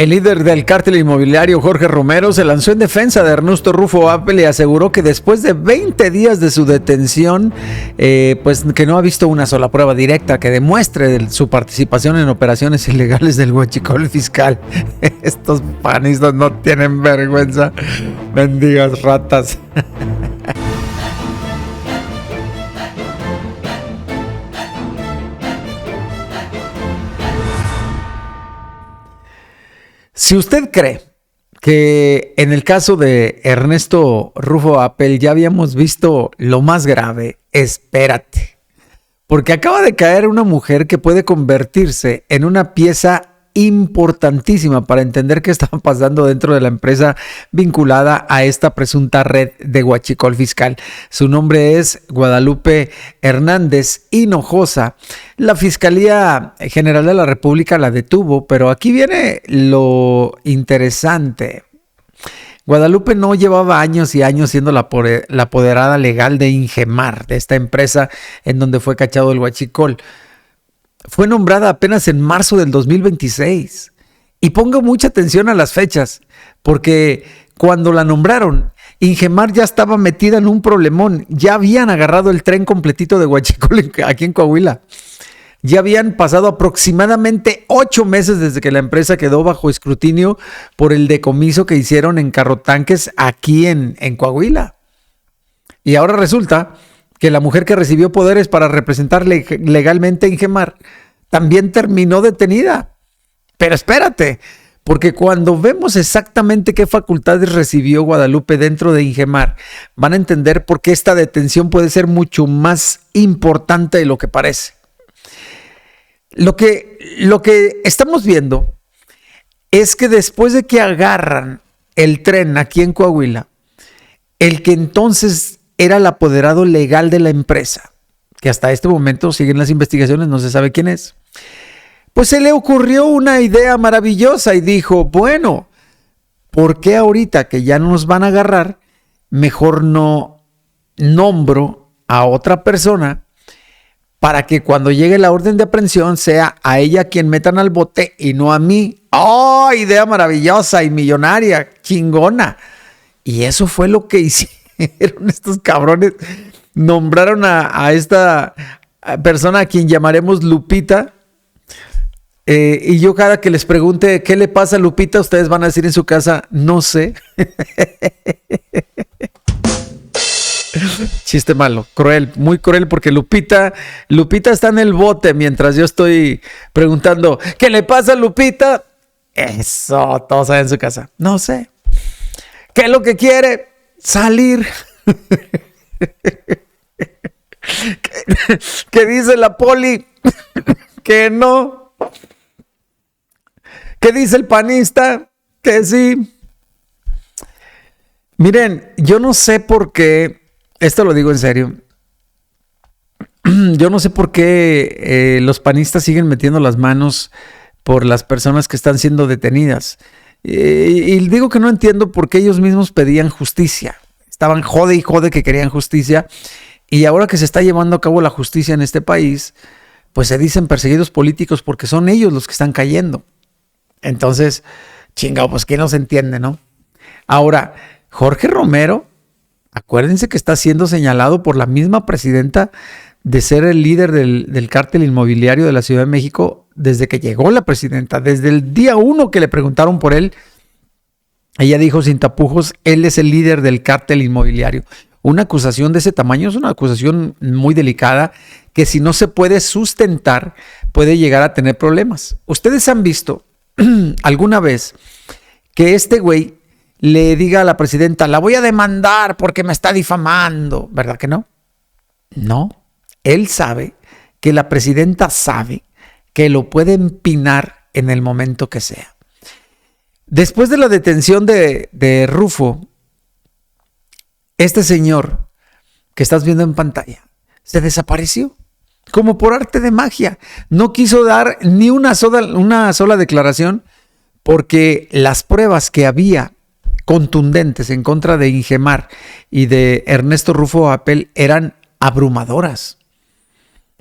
El líder del cártel inmobiliario, Jorge Romero, se lanzó en defensa de Ernesto Rufo Apple y aseguró que después de 20 días de su detención, pues que no ha visto una sola prueba directa que demuestre su participación en operaciones ilegales del huachicol fiscal. Estos panistas no tienen vergüenza, mendigas ratas. Si usted cree que en el caso de Ernesto Rufo Apple ya habíamos visto lo más grave, espérate. Porque acaba de caer una mujer que puede convertirse en una pieza importantísima para entender qué estaba pasando dentro de la empresa vinculada a esta presunta red de huachicol fiscal. Su nombre es Guadalupe Hernández Hinojosa. La Fiscalía General de la República la detuvo, pero aquí viene lo interesante. Guadalupe no llevaba años y años siendo la apoderada legal de Ingemar, de esta empresa en donde fue cachado el huachicol. Fue nombrada apenas en marzo del 2026. Y ponga mucha atención a las fechas, porque cuando la nombraron, Ingemar ya estaba metida en un problemón. Ya habían agarrado el tren completito de huachicol aquí en Coahuila. Ya habían pasado aproximadamente 8 meses desde que la empresa quedó bajo escrutinio por el decomiso que hicieron en carrotanques aquí en Coahuila. Y ahora resulta que la mujer que recibió poderes para representar legalmente a Ingemar también terminó detenida. Pero espérate, porque cuando vemos exactamente qué facultades recibió Guadalupe dentro de Ingemar, van a entender por qué esta detención puede ser mucho más importante de lo que parece. Lo que estamos viendo es que después de que agarran el tren aquí en Coahuila, el que entonces era el apoderado legal de la empresa, que hasta este momento siguen las investigaciones, no se sabe quién es, pues se le ocurrió una idea maravillosa y dijo, bueno, ¿por qué ahorita que ya no nos van a agarrar, mejor no nombro a otra persona para que cuando llegue la orden de aprehensión sea a ella quien metan al bote y no a mí? ¡Oh, idea maravillosa y millonaria, chingona! Y eso fue lo que hicieron estos cabrones. Nombraron a esta persona a quien llamaremos Lupita. Y yo cada que les pregunte qué le pasa a Lupita, ustedes van a decir en su casa, no sé. Chiste malo, cruel, muy cruel, porque Lupita está en el bote mientras yo estoy preguntando, ¿qué le pasa a Lupita? Eso, todos saben en su casa. No sé. ¿Qué es lo que quiere? Salir. ¿Qué dice la poli? Que no. ¿Qué dice el panista? Que sí. Miren, yo no sé por qué, esto lo digo en serio, yo no sé por qué los panistas siguen metiendo las manos por las personas que están siendo detenidas. Y digo que no entiendo por qué ellos mismos pedían justicia. Estaban jode y jode que querían justicia. Y ahora que se está llevando a cabo la justicia en este país, pues se dicen perseguidos políticos porque son ellos los que están cayendo. Entonces, chingado, pues ¿quién nos entiende, no? Ahora, Jorge Romero, acuérdense que está siendo señalado por la misma presidenta de ser el líder del cártel inmobiliario de la Ciudad de México desde que llegó la presidenta. Desde el día 1 que le preguntaron por él, ella dijo sin tapujos, él es el líder del cártel inmobiliario. Una acusación de ese tamaño es una acusación muy delicada que si no se puede sustentar puede llegar a tener problemas. Ustedes han visto alguna vez que este güey le diga a la presidenta, la voy a demandar porque me está difamando, ¿verdad que no? No, él sabe que la presidenta sabe que lo puede empinar en el momento que sea. Después de la detención de Rufo, este señor que estás viendo en pantalla se desapareció como por arte de magia. No quiso dar ni una sola declaración porque las pruebas que había contundentes en contra de Ingemar y de Ernesto Rufo Apple eran abrumadoras.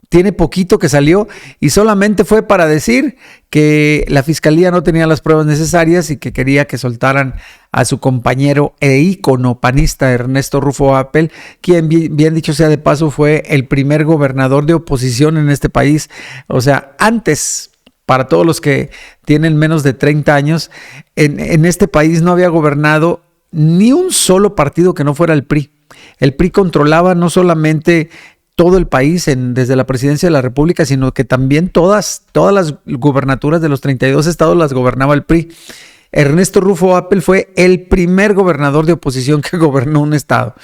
tiene poquito que salió y solamente fue para decir que la fiscalía no tenía las pruebas necesarias y que quería que soltaran a su compañero e ícono panista Ernesto Rufo Appel, quien, bien dicho sea de paso, fue el primer gobernador de oposición en este país. O sea, antes, para todos los que tienen menos de 30 años, en este país no había gobernado ni un solo partido que no fuera el PRI. El PRI controlaba no solamente todo el país desde la presidencia de la República, sino que también todas las gubernaturas de los 32 estados las gobernaba el PRI. Ernesto Rufo Appel fue el primer gobernador de oposición que gobernó un estado.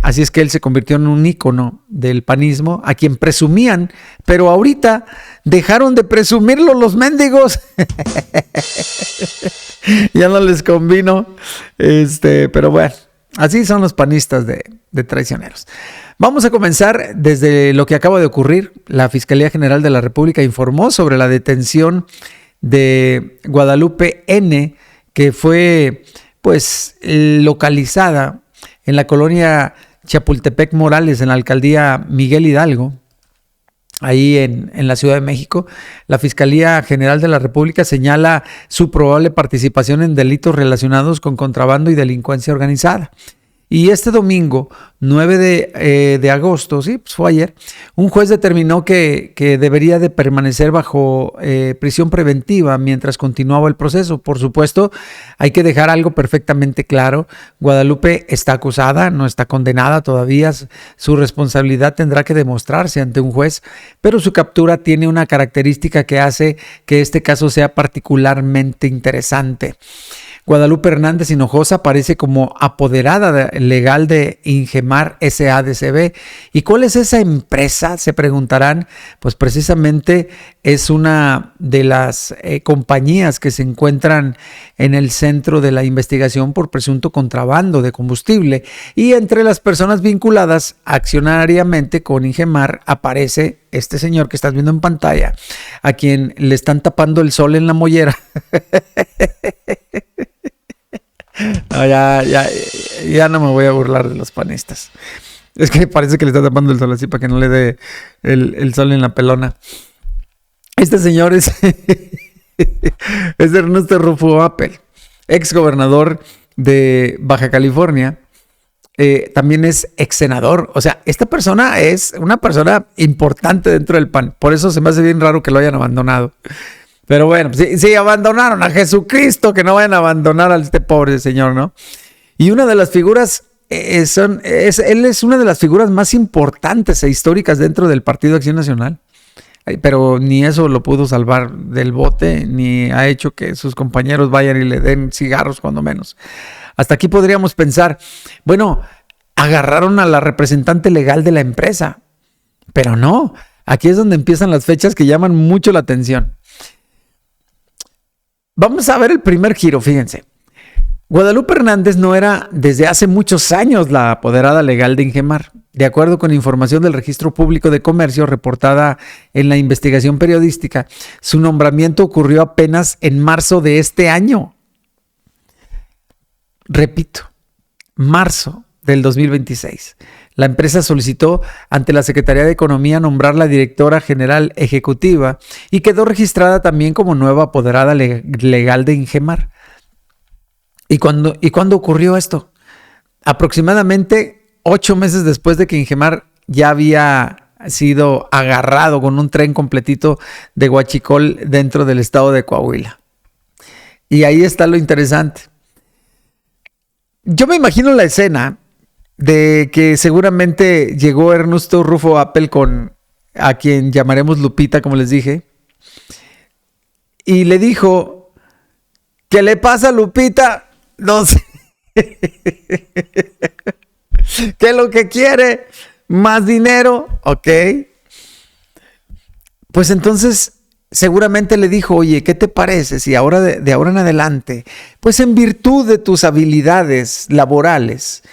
Así es que él se convirtió en un ícono del panismo, a quien presumían, pero ahorita dejaron de presumirlo los mendigos. Ya no les convino. Pero bueno, así son los panistas de traicioneros. Vamos a comenzar desde lo que acaba de ocurrir. La Fiscalía General de la República informó sobre la detención de Guadalupe N., que fue pues localizada en la colonia Chapultepec Morales, en la alcaldía Miguel Hidalgo, ahí en la Ciudad de México. La Fiscalía General de la República señala su probable participación en delitos relacionados con contrabando y delincuencia organizada. Y este domingo, 9 de agosto, sí, pues fue ayer, un juez determinó que debería de permanecer bajo prisión preventiva mientras continuaba el proceso. Por supuesto, hay que dejar algo perfectamente claro. Guadalupe está acusada, no está condenada todavía. Su responsabilidad tendrá que demostrarse ante un juez, pero su captura tiene una característica que hace que este caso sea particularmente interesante. Guadalupe Hernández Hinojosa aparece como apoderada legal de Ingemar SADCB. ¿Y cuál es esa empresa? Se preguntarán. Pues precisamente es una de las compañías que se encuentran en el centro de la investigación por presunto contrabando de combustible. Y entre las personas vinculadas accionariamente con Ingemar aparece este señor que estás viendo en pantalla, a quien le están tapando el sol en la mollera. No, ya no me voy a burlar de los panistas. Es que parece que le está tapando el sol así para que no le dé el sol en la pelona. Este señor es Ernesto Rufo Appel, ex gobernador de Baja California. También es ex senador. O sea, esta persona es una persona importante dentro del PAN. Por eso se me hace bien raro que lo hayan abandonado. Pero bueno, sí, abandonaron a Jesucristo, que no vayan a abandonar a este pobre señor, ¿no? Y una de las figuras, él es una de las figuras más importantes e históricas dentro del Partido Acción Nacional. Pero ni eso lo pudo salvar del bote, ni ha hecho que sus compañeros vayan y le den cigarros, cuando menos. Hasta aquí podríamos pensar, bueno, agarraron a la representante legal de la empresa. Pero no, aquí es donde empiezan las fechas que llaman mucho la atención. Vamos a ver el primer giro, fíjense. Guadalupe Hernández no era desde hace muchos años la apoderada legal de Ingemar. De acuerdo con información del Registro Público de Comercio reportada en la investigación periodística, su nombramiento ocurrió apenas en marzo de este año. Repito, marzo del 2026. La empresa solicitó ante la Secretaría de Economía nombrarla directora general ejecutiva y quedó registrada también como nueva apoderada legal de Ingemar. ¿Y cuándo ocurrió esto? Aproximadamente 8 meses después de que Ingemar ya había sido agarrado con un tren completito de huachicol dentro del estado de Coahuila. Y ahí está lo interesante. Yo me imagino la escena de que seguramente llegó Ernesto Rufo Appel a quien llamaremos Lupita, como les dije, y le dijo, ¿qué le pasa, Lupita? No sé. ¿Qué es lo que quiere? ¿Más dinero? Ok. Pues entonces seguramente le dijo, oye, ¿qué te parece si ahora de ahora en adelante, pues en virtud de tus habilidades laborales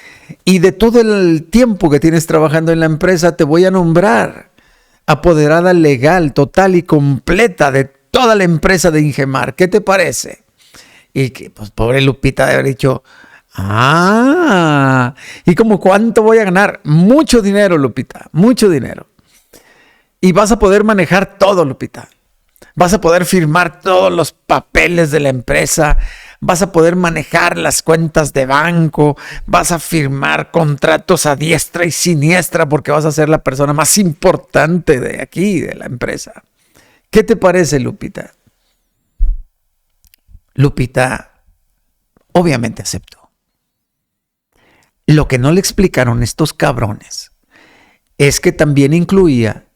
y de todo el tiempo que tienes trabajando en la empresa, te voy a nombrar apoderada legal, total y completa de toda la empresa de Ingemar? ¿Qué te parece? Y que, pues, pobre Lupita debe haber dicho, ¿y como cuánto voy a ganar? Mucho dinero, Lupita, mucho dinero. Y vas a poder manejar todo, Lupita. Vas a poder firmar todos los papeles de la empresa, vas a poder manejar las cuentas de banco, vas a firmar contratos a diestra y siniestra porque vas a ser la persona más importante de aquí, de la empresa. ¿Qué te parece, Lupita? Lupita obviamente aceptó. Lo que no le explicaron estos cabrones es que también incluía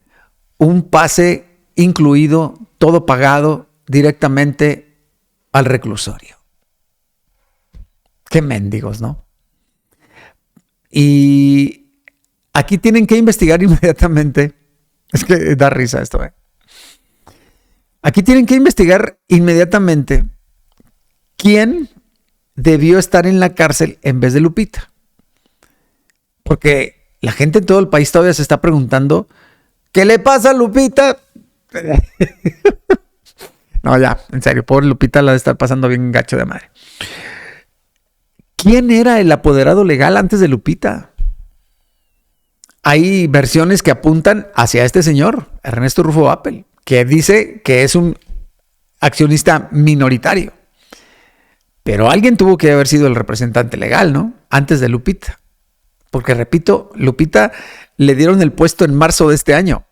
un pase incluido, todo pagado directamente al reclusorio. Qué mendigos, ¿no? Y aquí tienen que investigar inmediatamente. Es que da risa esto, ¿eh? Aquí tienen que investigar inmediatamente quién debió estar en la cárcel en vez de Lupita. Porque la gente en todo el país todavía se está preguntando, ¿qué le pasa a Lupita? No, ya, en serio, pobre Lupita la de estar pasando bien gacho de madre. ¿Quién era el apoderado legal antes de Lupita? Hay versiones que apuntan hacia este señor, Ernesto Rufo Appel, que dice que es un accionista minoritario. Pero alguien tuvo que haber sido el representante legal, ¿no? Antes de Lupita. Porque, repito, Lupita le dieron el puesto en marzo de este año.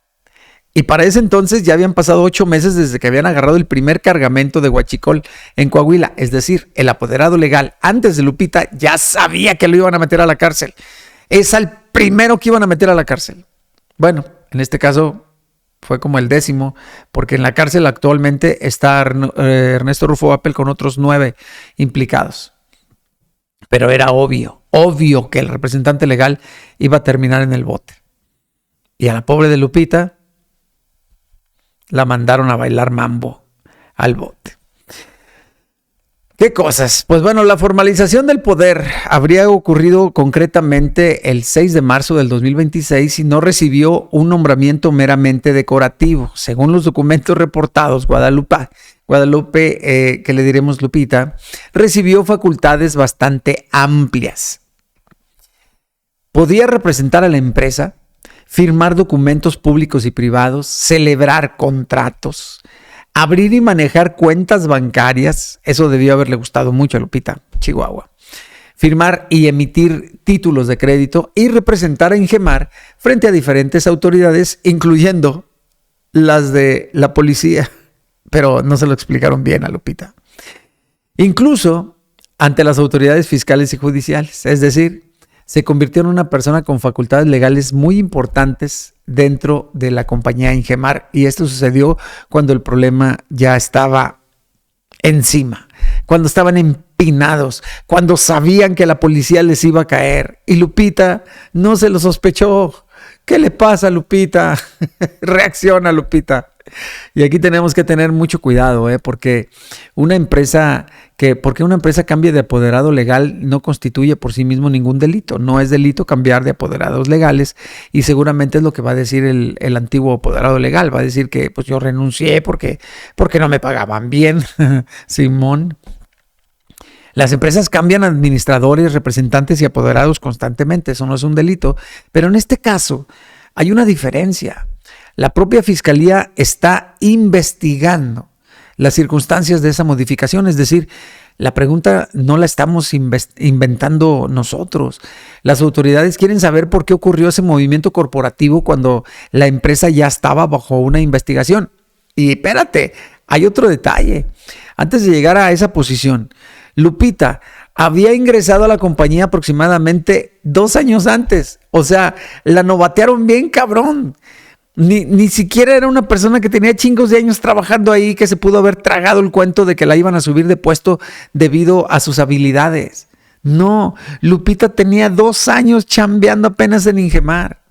Y para ese entonces ya habían pasado 8 meses desde que habían agarrado el primer cargamento de huachicol en Coahuila. Es decir, el apoderado legal antes de Lupita ya sabía que lo iban a meter a la cárcel. Es al primero que iban a meter a la cárcel. Bueno, en este caso fue como el 10º, porque en la cárcel actualmente está Ernesto Rufo Appel con otros 9 implicados. Pero era obvio que el representante legal iba a terminar en el bote. Y a la pobre de Lupita la mandaron a bailar mambo al bote. ¿Qué cosas? Pues bueno, la formalización del poder habría ocurrido concretamente el 6 de marzo del 2026 y no recibió un nombramiento meramente decorativo. Según los documentos reportados, Guadalupe, que le diremos Lupita, recibió facultades bastante amplias. Podía representar a la empresa, firmar documentos públicos y privados, celebrar contratos, abrir y manejar cuentas bancarias, eso debió haberle gustado mucho a Lupita, Chihuahua, firmar y emitir títulos de crédito y representar a Ingemar frente a diferentes autoridades, incluyendo las de la policía, pero no se lo explicaron bien a Lupita. Incluso ante las autoridades fiscales y judiciales, es decir, se convirtió en una persona con facultades legales muy importantes dentro de la compañía Ingemar, y esto sucedió cuando el problema ya estaba encima, cuando estaban empinados, cuando sabían que la policía les iba a caer, y Lupita no se lo sospechó. ¿Qué le pasa, Lupita? Reacciona, Lupita. Y aquí tenemos que tener mucho cuidado, porque una empresa cambie de apoderado legal no constituye por sí mismo ningún delito. No es delito cambiar de apoderados legales, y seguramente es lo que va a decir el antiguo apoderado legal. Va a decir que pues yo renuncié porque no me pagaban bien, Simón. Las empresas cambian administradores, representantes y apoderados constantemente. Eso no es un delito. Pero en este caso hay una diferencia. La propia Fiscalía está investigando las circunstancias de esa modificación. Es decir, la pregunta no la estamos inventando nosotros. Las autoridades quieren saber por qué ocurrió ese movimiento corporativo cuando la empresa ya estaba bajo una investigación. Y espérate, hay otro detalle. Antes de llegar a esa posición, Lupita había ingresado a la compañía aproximadamente 2 años antes. O sea, la novatearon bien cabrón. Ni siquiera era una persona que tenía chingos de años trabajando ahí, que se pudo haber tragado el cuento de que la iban a subir de puesto debido a sus habilidades. No, Lupita tenía 2 años chambeando apenas en Ingemar.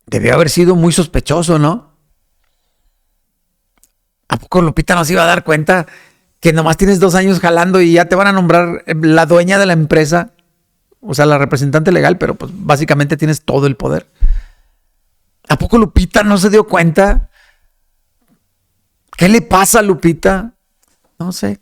Debió haber sido muy sospechoso, ¿no? ¿A poco Lupita no se iba a dar cuenta que nomás tienes 2 años jalando y ya te van a nombrar la dueña de la empresa? O sea, la representante legal, pero pues básicamente tienes todo el poder. ¿A poco Lupita no se dio cuenta? ¿Qué le pasa a Lupita? No sé.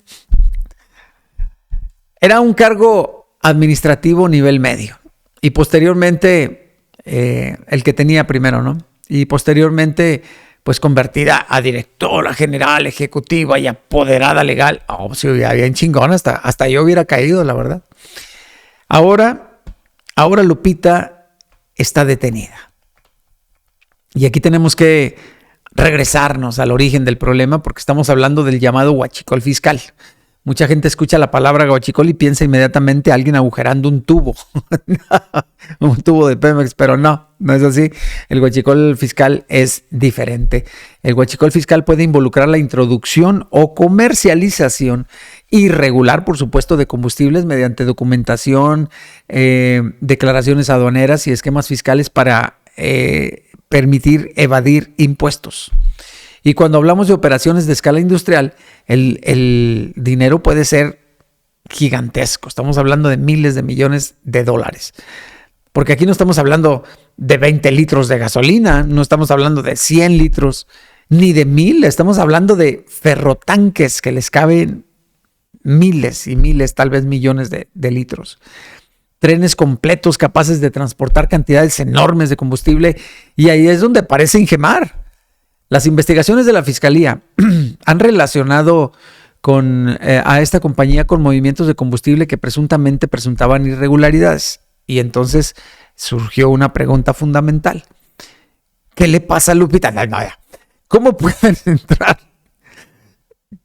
Era un cargo administrativo nivel medio. Y posteriormente, el que tenía primero, ¿no? y posteriormente pues convertida a directora general, ejecutiva y apoderada legal. Oh, sí, bien chingón, hasta yo hubiera caído, la verdad. Ahora Lupita está detenida. Y aquí tenemos que regresarnos al origen del problema porque estamos hablando del llamado huachicol fiscal. Mucha gente escucha la palabra huachicol y piensa inmediatamente a alguien agujerando un tubo. Un tubo de Pemex, pero no es así. El huachicol fiscal es diferente. El huachicol fiscal puede involucrar la introducción o comercialización irregular, por supuesto, de combustibles mediante documentación, declaraciones aduaneras y esquemas fiscales para permitir evadir impuestos. Y cuando hablamos de operaciones de escala industrial, el dinero puede ser gigantesco. Estamos hablando de miles de millones de dólares. Porque aquí no estamos hablando de 20 litros de gasolina, no estamos hablando de 100 litros, ni de 1000. Estamos hablando de ferrotanques que les caben miles y miles, tal vez millones de litros. Trenes completos capaces de transportar cantidades enormes de combustible. Y ahí es donde aparece Ingemar. Las investigaciones de la Fiscalía han relacionado a esta compañía con movimientos de combustible que presuntaban irregularidades. Y entonces surgió una pregunta fundamental. ¿Qué le pasa a Lupita? ¿Cómo pueden entrar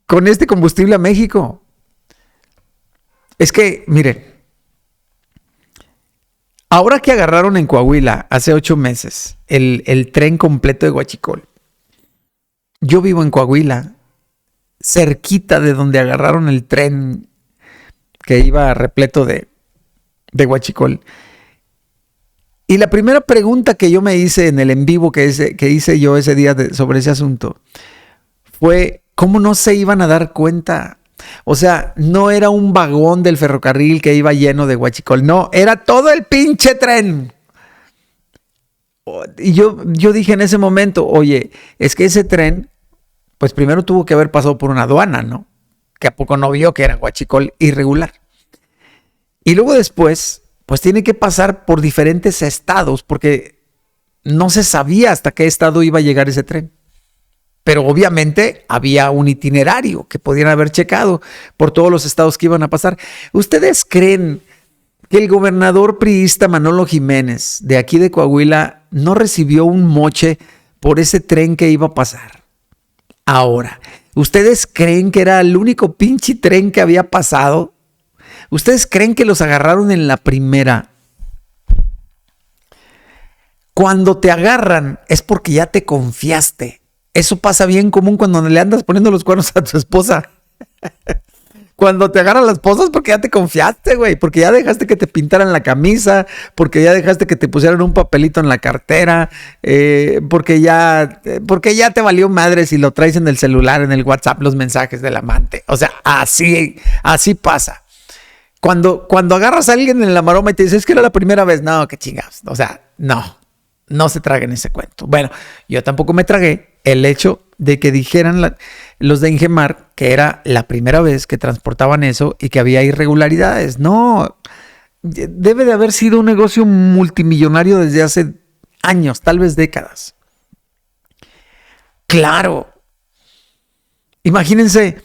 con este combustible a México? Es que, miren, ahora que agarraron en Coahuila hace 8 meses el tren completo de huachicol, yo vivo en Coahuila, cerquita de donde agarraron el tren que iba repleto de huachicol. Y la primera pregunta que yo me hice en el en vivo que hice yo ese día sobre ese asunto fue, ¿cómo no se iban a dar cuenta? O sea, no era un vagón del ferrocarril que iba lleno de huachicol, no, era todo el pinche tren. Y yo dije en ese momento, oye, es que ese tren, pues primero tuvo que haber pasado por una aduana, ¿no? Que a poco no vio que era huachicol irregular. Y luego después, pues tiene que pasar por diferentes estados, porque no se sabía hasta qué estado iba a llegar ese tren. Pero obviamente había un itinerario que podían haber checado por todos los estados que iban a pasar. ¿Ustedes creen que el gobernador priista Manolo Jiménez, de aquí de Coahuila, no recibió un moche por ese tren que iba a pasar? Ahora, ¿ustedes creen que era el único pinche tren que había pasado? ¿Ustedes creen que los agarraron en la primera? Cuando te agarran es porque ya te confiaste. Eso pasa bien común cuando le andas poniendo los cuernos a tu esposa. Cuando te agarran las esposas porque ya te confiaste, güey. Porque ya dejaste que te pintaran la camisa. Porque ya dejaste que te pusieran un papelito en la cartera. Porque ya te valió madre si lo traes en el celular, en el WhatsApp, los mensajes del amante. O sea, así pasa. Cuando agarras a alguien en la maroma y te dices, es que era la primera vez. No, qué chingados. O sea, no se traguen ese cuento. Bueno, yo tampoco me tragué el hecho de que dijeran los de Ingemar que era la primera vez que transportaban eso y que había irregularidades. No, debe de haber sido un negocio multimillonario desde hace años, tal vez décadas. Claro. Imagínense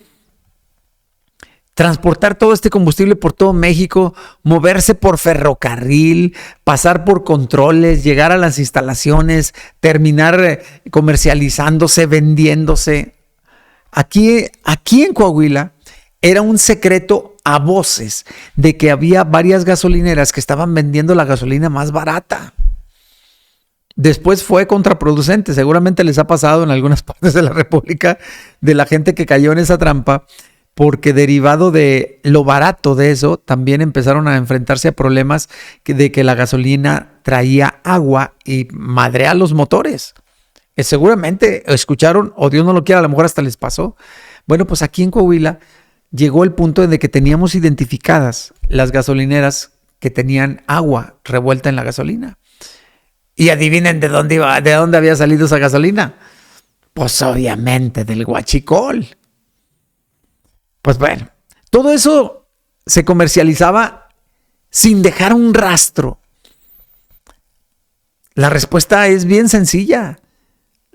transportar todo este combustible por todo México, moverse por ferrocarril, pasar por controles, llegar a las instalaciones, terminar comercializándose, vendiéndose. Aquí en Coahuila era un secreto a voces de que había varias gasolineras que estaban vendiendo la gasolina más barata. Después fue contraproducente, seguramente les ha pasado en algunas partes de la República, de la gente que cayó en esa trampa, porque derivado de lo barato de eso, también empezaron a enfrentarse a problemas de que la gasolina traía agua y madrea los motores. Seguramente escucharon, o Dios no lo quiera, a lo mejor hasta les pasó. Bueno, pues aquí en Coahuila llegó el punto de que teníamos identificadas las gasolineras que tenían agua revuelta en la gasolina. Y adivinen de dónde había salido esa gasolina. Pues obviamente del huachicol. Pues bueno, todo eso se comercializaba sin dejar un rastro. La respuesta es bien sencilla.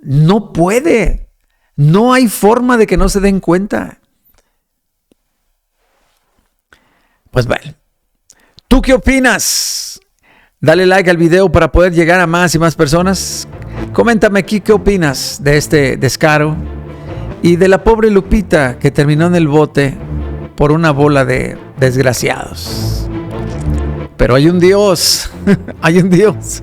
No puede. No hay forma de que no se den cuenta. Pues bueno, ¿tú qué opinas? Dale like al video para poder llegar a más y más personas. Coméntame aquí qué opinas de este descaro y de la pobre Lupita que terminó en el bote por una bola de desgraciados. Pero hay un Dios, hay un Dios.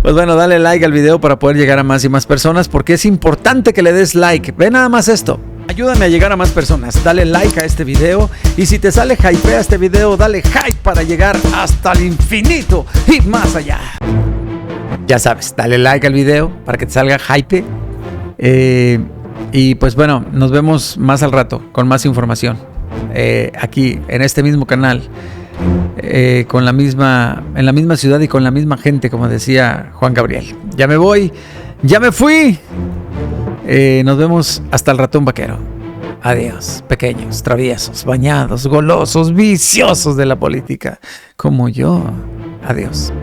Pues bueno, dale like al video para poder llegar a más y más personas, porque es importante que le des like. Ve nada más esto. Ayúdame a llegar a más personas. Dale like a este video. Y si te sale hype a este video, dale hype para llegar hasta el infinito y más allá. Ya sabes, dale like al video para que te salga hype. Y pues bueno, nos vemos más al rato con más información. Aquí en este mismo canal. En la misma ciudad y con la misma gente, como decía Juan Gabriel. Ya me voy, ya me fui. Nos vemos hasta el ratón vaquero. Adiós, pequeños, traviesos, bañados, golosos, viciosos de la política, como yo. Adiós.